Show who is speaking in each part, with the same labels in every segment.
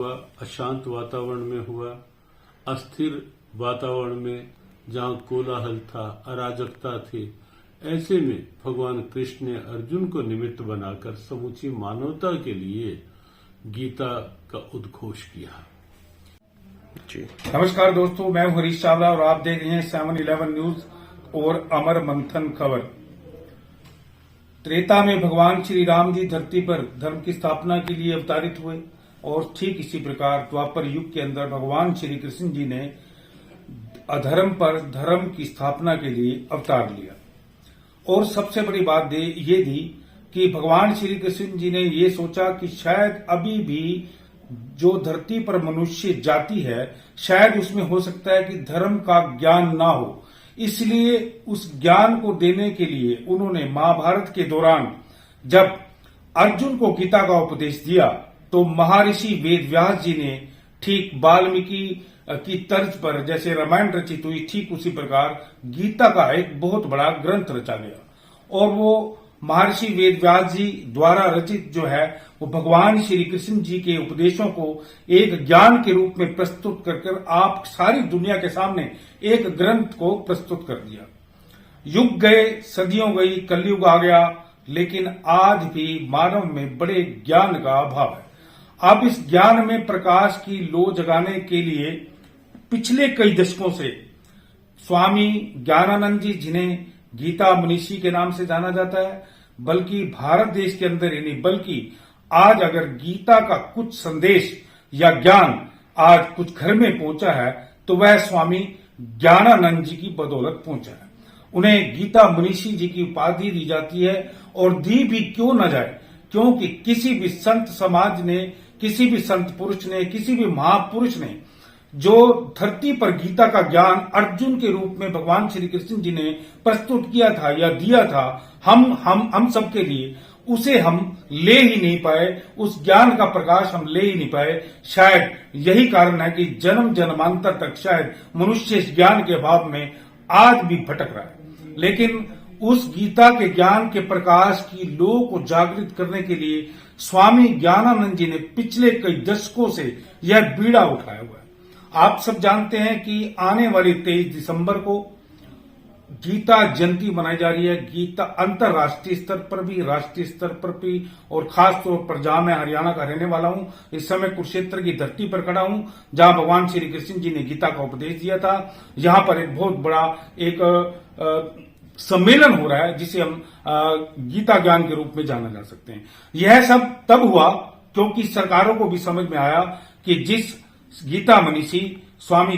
Speaker 1: हुआ, अशांत वातावरण में हुआ, अस्थिर वातावरण में जहां कोलाहल था, अराजकता थी, ऐसे में भगवान कृष्ण ने अर्जुन को निमित्त बनाकर समूची मानवता के लिए गीता का उद्घोष किया।
Speaker 2: जी नमस्कार दोस्तों, मैं हूं हरीश चावला और आप देख रहे हैं 7-11 न्यूज और अमर मंथन खबर। त्रेता में भगवान श्री राम जी धरती पर धर्म की स्थापना के लिए अवतारित हुए और ठीक इसी प्रकार द्वापर युग के अंदर भगवान श्री कृष्ण जी ने अधर्म पर धर्म की स्थापना के लिए अवतार लिया। और सबसे बड़ी बात ये थी कि भगवान श्री कृष्ण जी ने ये सोचा कि शायद अभी भी जो धरती पर मनुष्य जाति है, शायद उसमें हो सकता है कि धर्म का ज्ञान ना हो। इसलिए उस ज्ञान को देने के लिए उन्होंने महाभारत के दौरान जब अर्जुन को गीता का उपदेश दिया तो महर्षि वेदव्यास जी ने ठीक वाल्मीकि की तर्ज पर जैसे रामायण रचित हुई, ठीक उसी प्रकार गीता का एक बहुत बड़ा ग्रंथ रचा गया। और वो महर्षि वेदव्यास जी द्वारा रचित जो है वो भगवान श्री कृष्ण जी के उपदेशों को एक ज्ञान के रूप में प्रस्तुत कर आप सारी दुनिया के सामने एक ग्रंथ को प्रस्तुत कर दिया। युग गए, सदियों गई, कलयुग आ गया, लेकिन आज भी मानव में बड़े ज्ञान का अभाव है। अब इस ज्ञान में प्रकाश की लो जगाने के लिए पिछले कई दशकों से स्वामी ज्ञानानंद जी, जिन्हें गीता मनीषी के नाम से जाना जाता है, बल्कि भारत देश के अंदर ही नहीं बल्कि आज अगर गीता का कुछ संदेश या ज्ञान आज कुछ घर में पहुंचा है तो वह स्वामी ज्ञानानंद जी की बदौलत पहुंचा है। उन्हें गीता मनीषी जी की उपाधि दी जाती है और दी भी क्यों न जाए, क्योंकि किसी भी संत समाज ने, किसी भी संत पुरुष ने, किसी भी महापुरुष ने जो धरती पर गीता का ज्ञान अर्जुन के रूप में भगवान श्री कृष्ण जी ने प्रस्तुत किया था या दिया था, हम सबके लिए उसे हम ले ही नहीं पाए, उस ज्ञान का प्रकाश हम ले ही नहीं पाए। शायद यही कारण है कि जन्म जन्मांतर तक शायद मनुष्य इस ज्ञान के अभाव में आज भी भटक रहा है। लेकिन उस गीता के ज्ञान के प्रकाश की लो को जागृत करने के लिए स्वामी ज्ञानानंद जी ने पिछले कई दशकों से यह बीड़ा उठाया हुआ है। आप सब जानते हैं कि आने वाली 23 दिसंबर को गीता जयंती मनाई जा रही है। गीता अंतर्राष्ट्रीय स्तर पर भी, राष्ट्रीय स्तर पर भी, और खास तौर पर जहां मैं हरियाणा का रहने वाला हूं, इस समय कुरुक्षेत्र की धरती पर खड़ा हूं, जहां भगवान श्री कृष्ण जी ने गीता का उपदेश दिया था। यहां पर एक बहुत बड़ा एक सम्मेलन हो रहा है जिसे हम गीता ज्ञान के रूप में जाना जा सकते हैं। यह सब तब हुआ क्योंकि सरकारों को भी समझ में आया कि जिस गीता मनीषी स्वामी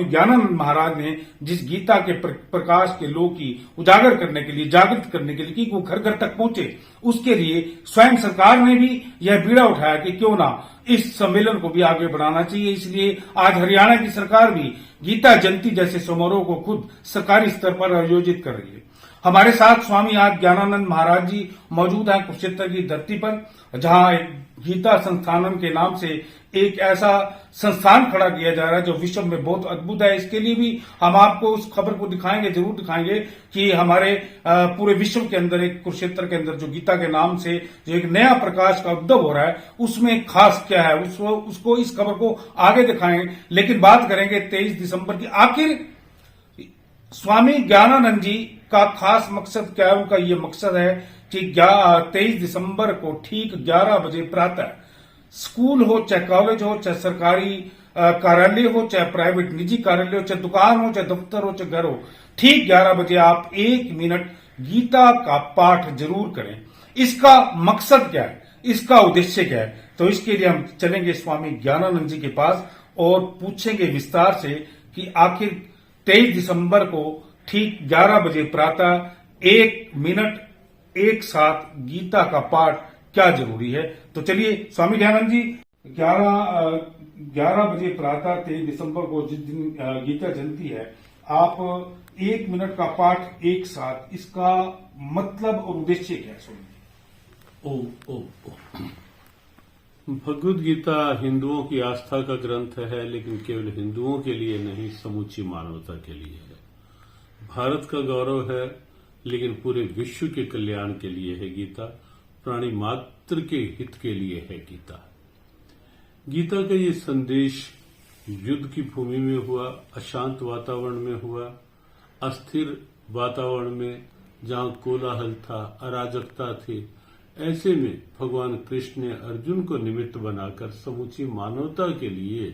Speaker 2: ज्ञानानंद महाराज ने जिस गीता के प्रकाश के लो की उजागर करने के लिए, जागृत करने के लिए कि वो घर घर तक पहुंचे, उसके लिए स्वयं सरकार ने भी यह बीड़ा उठाया कि क्यों ना इस सम्मेलन को भी आगे बढ़ाना चाहिए। इसलिए आज हरियाणा की सरकार भी गीता जयंती जैसे समारोह को खुद सरकारी स्तर पर आयोजित कर रही है। हमारे साथ स्वामी आज ज्ञानानंद महाराज जी मौजूद हैं कुरुक्षेत्र की धरती पर, जहां एक गीता संस्थानम के नाम से एक ऐसा संस्थान खड़ा किया जा रहा है जो विश्व में बहुत अद्भुत है। इसके लिए भी हम आपको उस खबर को दिखाएंगे, जरूर दिखाएंगे कि हमारे पूरे विश्व के अंदर एक कुरुक्षेत्र के अंदर जो गीता के नाम से जो एक नया प्रकाश का उद्भव हो रहा है उसमें खास क्या है, उसको इस खबर को आगे दिखाएंगे। लेकिन बात करेंगे 23 दिसंबर की। आखिर स्वामी ज्ञानानंद जी का खास मकसद क्या है? उनका ये मकसद है कि 23 दिसंबर को ठीक 11 बजे प्रातः स्कूल हो, चाहे कॉलेज हो, चाहे सरकारी कार्यालय हो, चाहे प्राइवेट निजी कार्यालय हो, चाहे दुकान हो, चाहे दफ्तर हो, चाहे घर हो, ठीक 11 बजे आप 1 मिनट गीता का पाठ जरूर करें। इसका मकसद क्या है, इसका उद्देश्य क्या है? तो इसके लिए हम चलेंगे स्वामी ज्ञानानंद जी के पास और पूछेंगे विस्तार से कि आखिर 23 दिसंबर को ठीक 11 बजे प्रातः 1 मिनट एक साथ गीता का पाठ क्या जरूरी है। तो चलिए स्वामी ज्ञानानंद जी, 11 बजे प्रातः 23 दिसंबर को जिस दिन गीता जयंती है, आप 1 मिनट का पाठ एक साथ, इसका मतलब और उद्देश्य क्या है?
Speaker 1: भगवद गीता हिंदुओं की आस्था का ग्रंथ है, लेकिन केवल हिंदुओं के लिए नहीं, समूची मानवता के लिए है। भारत का गौरव है, लेकिन पूरे विश्व के कल्याण के लिए है गीता। प्राणी मात्र के हित के लिए है गीता। गीता का ये संदेश युद्ध की भूमि में हुआ, अशांत वातावरण में हुआ, अस्थिर वातावरण में जहां कोलाहल था, अराजकता थी, ऐसे में भगवान कृष्ण ने अर्जुन को निमित्त बनाकर समूची मानवता के लिए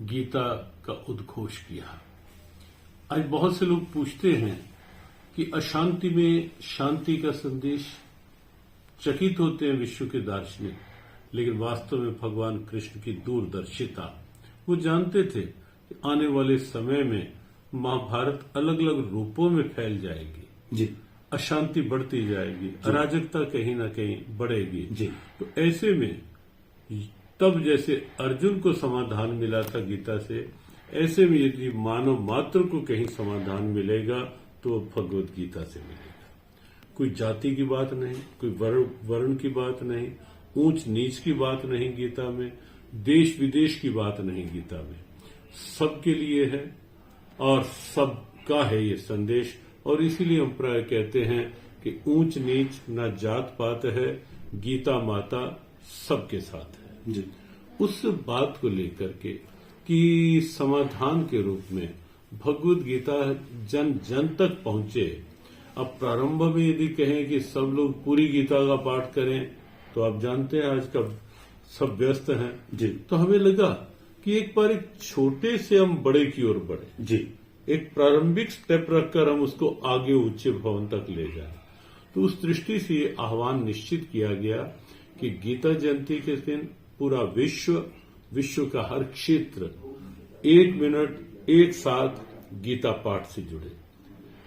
Speaker 1: गीता का उद्घोष किया। आज बहुत से लोग पूछते हैं कि अशांति में शांति का संदेश, चकित होते हैं विश्व के दार्शनिक, लेकिन वास्तव में भगवान कृष्ण की दूरदर्शिता, वो जानते थे कि आने वाले समय में महाभारत अलग अलग रूपों में फैल जाएगी
Speaker 2: जी,
Speaker 1: अशांति बढ़ती जाएगी, अराजकता कहीं ना कहीं बढ़ेगी
Speaker 2: जी।
Speaker 1: तो ऐसे में तब जैसे अर्जुन को समाधान मिला था गीता से, ऐसे में यदि मानव मात्र को कहीं समाधान मिलेगा तो वो भगवत गीता से मिलेगा। कोई जाति की बात नहीं, कोई वर्ण की बात नहीं, ऊंच नीच की बात नहीं गीता में, देश विदेश की बात नहीं गीता में, सबके लिए है और सबका है ये संदेश। और इसीलिए हम प्राय कहते हैं कि ऊंच नीच न जात पात है, गीता माता सबके साथ है
Speaker 2: जी।
Speaker 1: उस बात को लेकर के कि समाधान के रूप में भगवत गीता जन जन तक पहुंचे। अब प्रारंभ में यदि कहें कि सब लोग पूरी गीता का पाठ करें तो आप जानते हैं आज का सब व्यस्त हैं
Speaker 2: जी।
Speaker 1: तो हमें लगा कि एक बार एक छोटे से हम बड़े की ओर बढ़े
Speaker 2: जी।
Speaker 1: एक प्रारंभिक स्टेप रखकर हम उसको आगे ऊंचे भवन तक ले जाएं। तो उस दृष्टि से ये आह्वान निश्चित किया गया कि गीता जयंती के दिन पूरा विश्व का हर क्षेत्र 1 मिनट एक साथ गीता पाठ से जुड़े।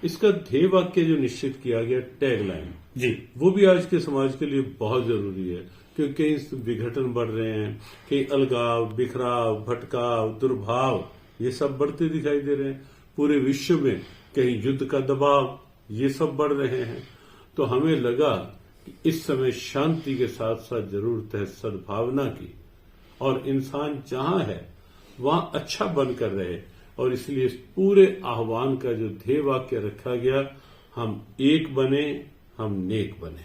Speaker 1: इसका ध्येय वाक्य जो निश्चित किया गया, टैगलाइन
Speaker 2: जी,
Speaker 1: वो भी आज के समाज के लिए बहुत जरूरी है क्योंकि कहीं विघटन बढ़ रहे हैं, कहीं अलगाव, बिखराव, भटकाव, दुर्भाव ये सब बढ़ते दिखाई दे रहे हैं। पूरे विश्व में कहीं युद्ध का दबाव ये सब बढ़ रहे हैं। तो हमें लगा कि इस समय शांति के साथ साथ जरूरत है सद्भावना की और इंसान जहां है वहां अच्छा बनकर रहे। और इसलिए इस पूरे आह्वान का जो ध्येय वाक्य रखा गया, हम एक बने, हम नेक बने,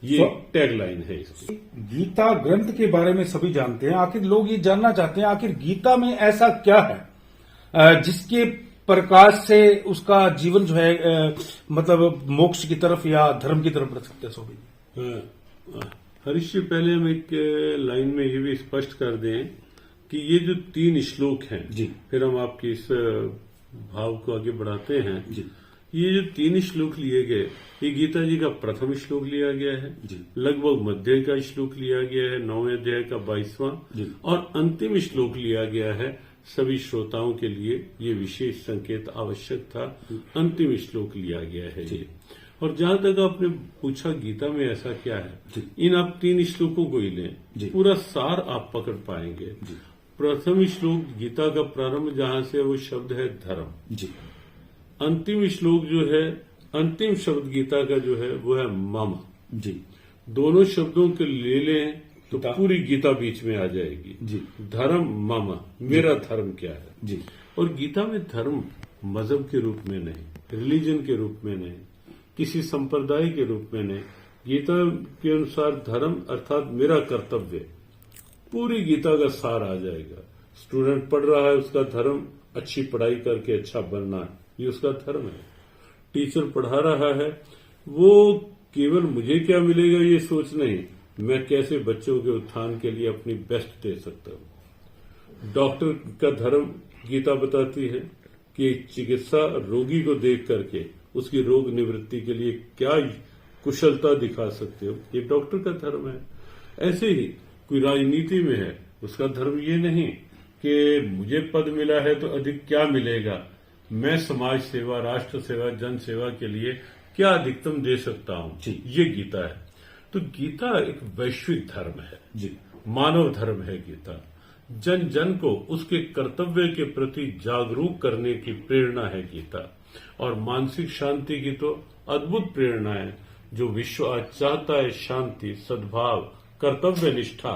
Speaker 1: ये टैगलाइन है इसकी।
Speaker 2: गीता ग्रंथ के बारे में सभी जानते हैं, आखिर लोग ये जानना चाहते हैं आखिर गीता में ऐसा क्या है जिसके प्रकाश से उसका जीवन जो है मतलब मोक्ष की तरफ या धर्म की तरफ बढ़ सकते हैं। सभी
Speaker 1: हरीश जी, पहले हम एक लाइन में ये भी स्पष्ट कर दें कि ये जो 3 श्लोक हैं
Speaker 2: जी,
Speaker 1: फिर हम आपके इस भाव को आगे बढ़ाते हैं
Speaker 2: जी।
Speaker 1: ये जो 3 श्लोक लिए गए, ये गीता जी का प्रथम श्लोक लिया गया है
Speaker 2: जी,
Speaker 1: लगभग मध्य का श्लोक लिया गया है 9वें अध्याय का 22वां
Speaker 2: जी,
Speaker 1: और अंतिम श्लोक लिया गया है। सभी श्रोताओं के लिए ये विशेष संकेत आवश्यक था, अंतिम श्लोक लिया गया है ये। और जहां तक आपने पूछा गीता में ऐसा क्या है, इन आप 3 श्लोकों को ही लें, पूरा सार आप पकड़ पाएंगे। प्रथम श्लोक गीता का प्रारंभ जहां से वो शब्द है धर्म
Speaker 2: जी।
Speaker 1: अंतिम श्लोक जो है, अंतिम शब्द गीता का जो है वो है मम
Speaker 2: जी।
Speaker 1: दोनों शब्दों को ले लें तो पूरी गीता बीच में आ जाएगी
Speaker 2: जी।
Speaker 1: धर्म मम, मेरा धर्म क्या है
Speaker 2: जी।
Speaker 1: और गीता में धर्म मजहब के रूप में नहीं, रिलीजन के रूप में नहीं, किसी संप्रदाय के रूप में नहीं। गीता के अनुसार धर्म अर्थात मेरा कर्तव्य, पूरी गीता का सार आ जाएगा। स्टूडेंट पढ़ रहा है, उसका धर्म अच्छी पढ़ाई करके अच्छा बनना है, ये उसका धर्म है। टीचर पढ़ा रहा है, वो केवल मुझे क्या मिलेगा ये सोच नहीं, मैं कैसे बच्चों के उत्थान के लिए अपनी बेस्ट दे सकता हूं। डॉक्टर का धर्म गीता बताती है कि चिकित्सा रोगी को देख करके उसकी रोग निवृत्ति के लिए क्या कुशलता दिखा सकते हो, ये डॉक्टर का धर्म है। ऐसे ही कोई राजनीति में है, उसका धर्म ये नहीं कि मुझे पद मिला है तो अधिक क्या मिलेगा, मैं समाज सेवा, राष्ट्र सेवा, जन सेवा के लिए क्या अधिकतम दे सकता हूं, ये गीता है। तो गीता एक वैश्विक धर्म है जी, मानव धर्म है गीता। जन जन को उसके कर्तव्य के प्रति जागरूक करने की प्रेरणा है गीता। और मानसिक शांति की तो अद्भुत प्रेरणा है। जो विश्व आज चाहता है शांति, सद्भाव, कर्तव्य निष्ठा,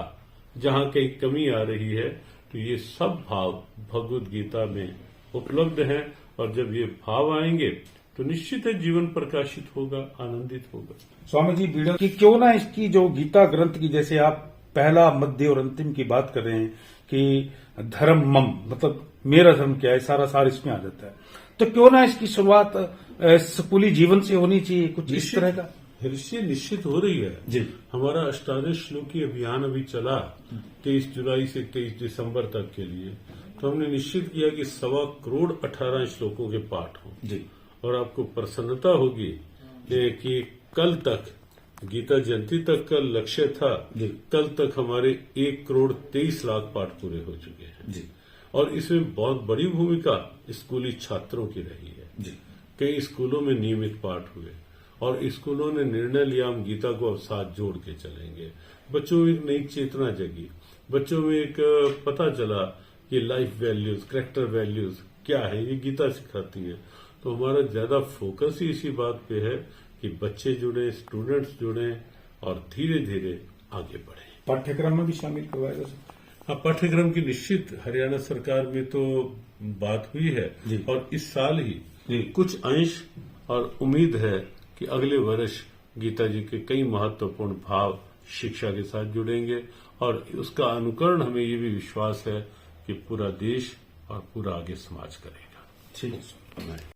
Speaker 1: जहां कहीं कमी आ रही है तो ये सब भाव भगवत गीता में उपलब्ध हैं। और जब ये भाव आएंगे तो निश्चित है जीवन प्रकाशित होगा, आनंदित होगा।
Speaker 2: स्वामी जी, बीड़ा कि क्यों ना इसकी जो गीता ग्रंथ की, जैसे आप पहला, मध्य और अंतिम की बात कर रहे हैं कि धर्म मम, मतलब मेरा धर्म क्या है, सारा सार इसमें आ जाता है। तो क्यों ना इसकी शुरुआत स्कूली जीवन से होनी चाहिए, कुछ इस तरह का।
Speaker 1: निश्चित निश्चित हो रही है
Speaker 2: जी।
Speaker 1: हमारा अष्टादश श्लोकी अभियान अभी चला 23 जुलाई से 23 दिसंबर तक के लिए। तो हमने निश्चित किया कि 1.25 करोड़ 18 श्लोकों के पाठ हों।
Speaker 2: जी।
Speaker 1: और आपको प्रसन्नता होगी कि कल तक, गीता जयंती तक का लक्ष्य था, कल तक हमारे 1 करोड़ 23 लाख पाठ पूरे हो चुके हैं।
Speaker 2: जी।
Speaker 1: और इसमें बहुत बड़ी भूमिका स्कूली छात्रों की रही है।
Speaker 2: जी।
Speaker 1: कई स्कूलों में नियमित पाठ हुए और स्कूलों ने निर्णय लिया हम गीता को अब साथ जोड़ के चलेंगे। बच्चों में एक नई चेतना जगी, बच्चों में एक पता चला कि लाइफ वैल्यूज, कैरेक्टर वैल्यूज क्या है, ये गीता सिखाती है। तो हमारा ज्यादा फोकस ही इसी बात पे है कि बच्चे जुड़े, स्टूडेंट्स जुड़े और धीरे धीरे आगे बढ़े।
Speaker 2: पाठ्यक्रम में भी शामिल करवाया जा सकता है।
Speaker 1: हाँ, पाठ्यक्रम की निश्चित हरियाणा सरकार में तो बात हुई है और इस साल ही कुछ अंश और उम्मीद है कि अगले वर्ष गीता जी के कई महत्वपूर्ण भाव शिक्षा के साथ जुड़ेंगे और उसका अनुकरण हमें ये भी विश्वास है कि पूरा देश और पूरा आगे समाज करेगा।
Speaker 2: ठीक है।